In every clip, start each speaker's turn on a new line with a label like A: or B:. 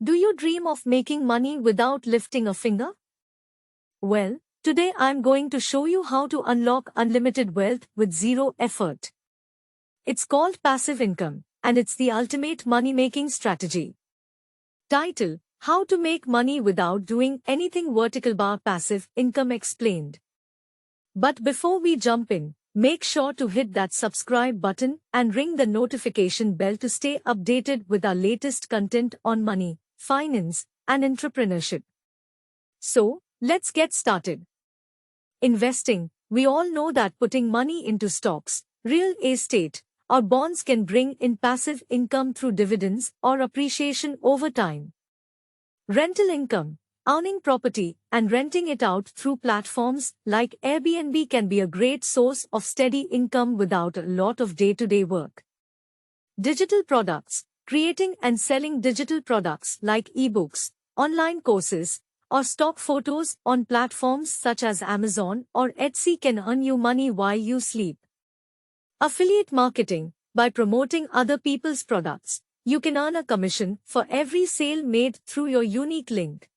A: Do you dream of making money without lifting a finger? Well, today I'm going to show you how to unlock unlimited wealth with zero effort. It's called passive income, and it's the ultimate money-making strategy. Title: How to Make Money Without Doing Anything. Vertical bar passive income explained. But before we jump in, make sure to hit that subscribe button and ring the notification bell to stay updated with our latest content on money, finance, and entrepreneurship. So, let's get started. Investing. We all know that putting money into stocks, real estate, or bonds can bring in passive income through dividends or appreciation over time. Rental income. Owning property and renting it out through platforms like Airbnb can be a great source of steady income without a lot of day-to-day work. Digital products. Creating and selling digital products like ebooks, online courses, or stock photos on platforms such as Amazon or Etsy can earn you money while you sleep. Affiliate marketing. By promoting other people's products, you can earn a commission for every sale made through your unique link.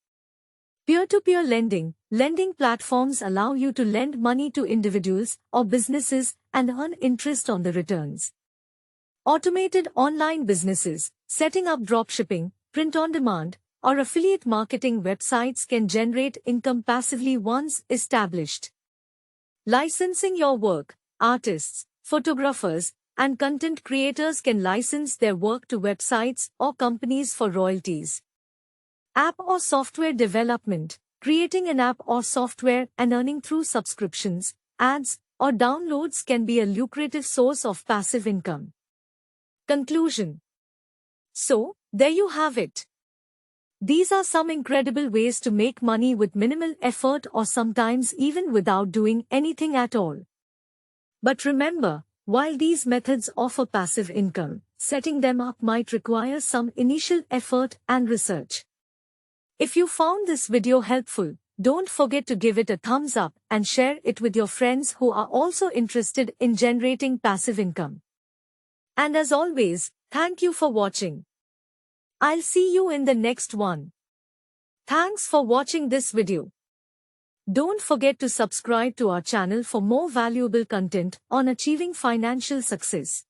A: Peer-to-peer lending. Lending platforms allow you to lend money to individuals or businesses and earn interest on the returns. Automated online businesses. Setting up dropshipping, print-on-demand, or affiliate marketing websites can generate income passively once established. Licensing your work. Artists, photographers, and content creators can license their work to websites or companies for royalties. App or software development. Creating an app or software and earning through subscriptions, ads, or downloads can be a lucrative source of passive income. Conclusion. So, there you have it. These are some incredible ways to make money with minimal effort or sometimes even without doing anything at all. But remember, while these methods offer passive income, setting them up might require some initial effort and research. If you found this video helpful, don't forget to give it a thumbs up and share it with your friends who are also interested in generating passive income. And as always, thank you for watching. I'll see you in the next one. Thanks for watching this video. Don't forget to subscribe to our channel for more valuable content on achieving financial success.